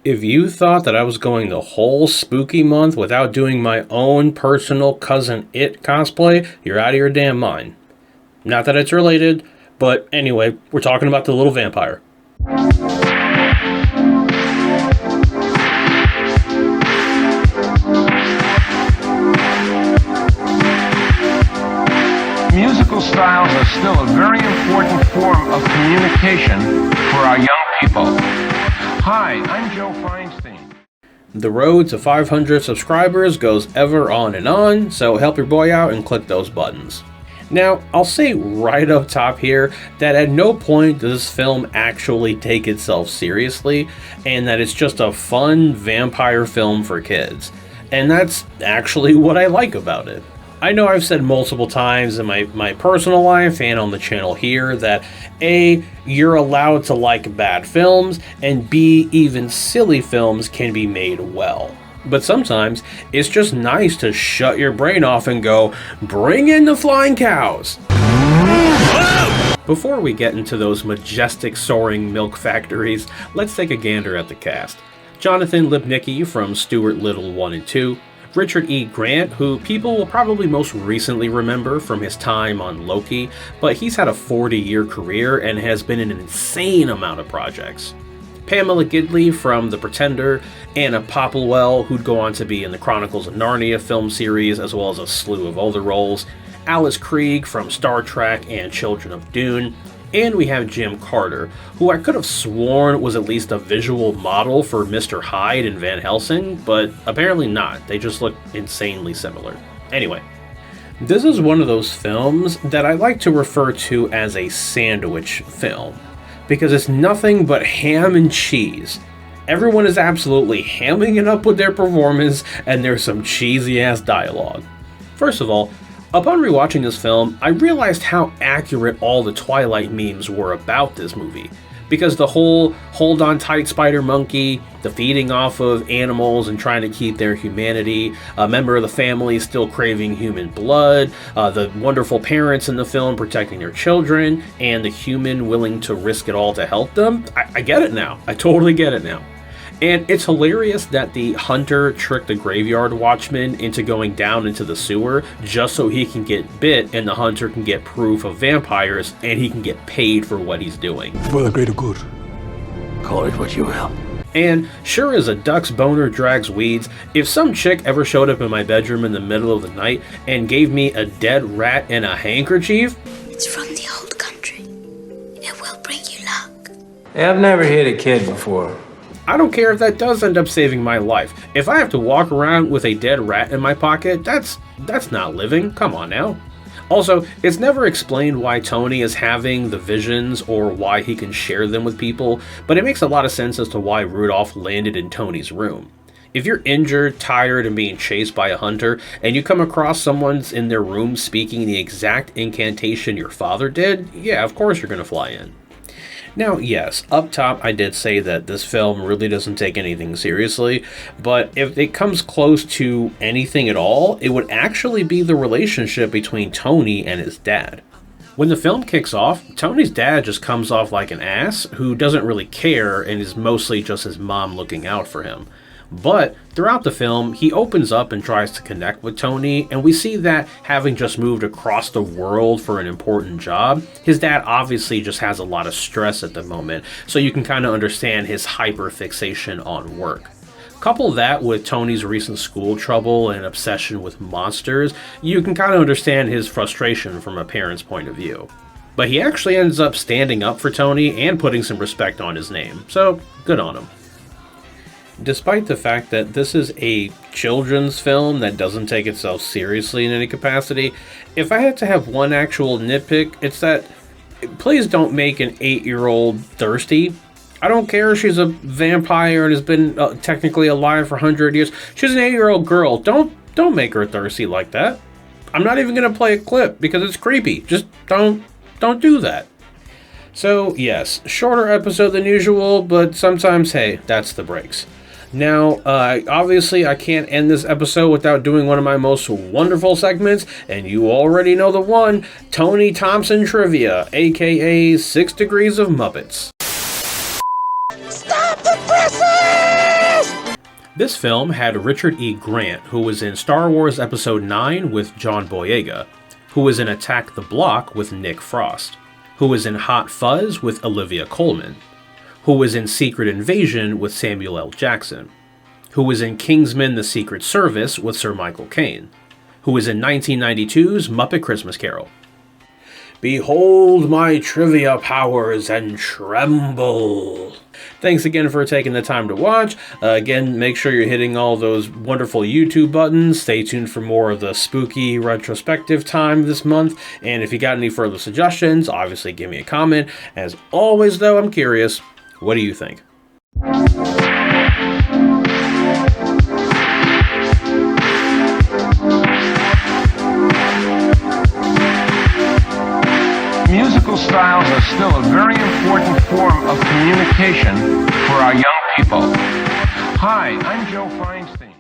If you thought that I was going the whole spooky month without doing my own personal Cousin It cosplay, you're out of your damn mind. Not that it's related, but anyway, we're talking about the little vampire. Musical styles are still a very important form of communication for our young people. Hi, I'm Joe Feinstein. The road to 500 subscribers goes ever on, so help your boy out and click those buttons. Now, I'll say right up top here that at no point does this film actually take itself seriously, and that it's just a fun vampire film for kids. And that's actually what I like about it. I know I've said multiple times in my personal life and on the channel here that A, you're allowed to like bad films, and B, even silly films can be made well. But sometimes it's just nice to shut your brain off and go, bring in the flying cows! Before we get into those majestic soaring milk factories, let's take a gander at the cast. Jonathan Lipnicki from Stuart Little 1 and 2, Richard E. Grant, who people will probably most recently remember from his time on Loki, but he's had a 40-year career and has been in an insane amount of projects. Pamela Gidley from The Pretender, Anna Popplewell, who'd go on to be in the Chronicles of Narnia film series, as well as a slew of other roles, Alice Krieg from Star Trek and Children of Dune, and we have Jim Carter, who I could have sworn was at least a visual model for Mr. Hyde in Van Helsing, but apparently not. They just look insanely similar. Anyway, this is one of those films that I like to refer to as a sandwich film, because it's nothing but ham and cheese. Everyone is absolutely hamming it up with their performance, and there's some cheesy ass dialogue. First of all, upon rewatching this film, I realized how accurate all the Twilight memes were about this movie. Because the whole hold on tight spider monkey, the feeding off of animals and trying to keep their humanity, a member of the family still craving human blood, the wonderful parents in the film protecting their children, and the human willing to risk it all to help them, I get it now. I totally get it now. And it's hilarious that the hunter tricked the graveyard watchman into going down into the sewer just so he can get bit and the hunter can get proof of vampires and he can get paid for what he's doing. For the greater good. Call it what you will. And sure as a duck's boner drags weeds, if some chick ever showed up in my bedroom in the middle of the night and gave me a dead rat and a handkerchief... It's from the old country. It will bring you luck. Hey, I've never hit a kid before. I don't care if that does end up saving my life. If I have to walk around with a dead rat in my pocket, that's not living. Come on now. Also, it's never explained why Tony is having the visions or why he can share them with people, but it makes a lot of sense as to why Rudolph landed in Tony's room. If you're injured, tired, and being chased by a hunter, and you come across someone's in their room speaking the exact incantation your father did, yeah, of course you're gonna fly in. Now, yes, up top I did say that this film really doesn't take anything seriously, but if it comes close to anything at all, it would actually be the relationship between Tony and his dad. When the film kicks off, Tony's dad just comes off like an ass who doesn't really care and is mostly just his mom looking out for him. But throughout the film, he opens up and tries to connect with Tony, and we see that having just moved across the world for an important job, his dad obviously just has a lot of stress at the moment, so you can kind of understand his hyper-fixation on work. Couple that with Tony's recent school trouble and obsession with monsters, you can kind of understand his frustration from a parent's point of view. But he actually ends up standing up for Tony and putting some respect on his name, so good on him. Despite the fact that this is a children's film that doesn't take itself seriously in any capacity, if I had to have one actual nitpick, it's that please don't make an 8-year-old thirsty. I don't care if she's a vampire and has been technically alive for 100 years. She's an 8-year-old girl. Don't make her thirsty like that. I'm not even going to play a clip because it's creepy. Just don't do that. So yes, shorter episode than usual, but sometimes, hey, that's the breaks. Now, obviously I can't end this episode without doing one of my most wonderful segments, and you already know the one, Tony Thompson Trivia, aka 6 Degrees of Muppets. Stop the presses! This film had Richard E. Grant, who was in Star Wars Episode 9 with John Boyega, who was in Attack the Block with Nick Frost, who was in Hot Fuzz with Olivia Colman, who was in Secret Invasion with Samuel L. Jackson, who was in Kingsman: The Secret Service with Sir Michael Caine, who was in 1992's Muppet Christmas Carol. Behold my trivia powers and tremble. Thanks again for taking the time to watch. Again, make sure you're hitting all those wonderful YouTube buttons. Stay tuned for more of the spooky retrospective time this month. And if you got any further suggestions, obviously give me a comment. As always, though, I'm curious, what do you think? Musical styles are still a very important form of communication for our young people. Hi, I'm Joe Feinstein.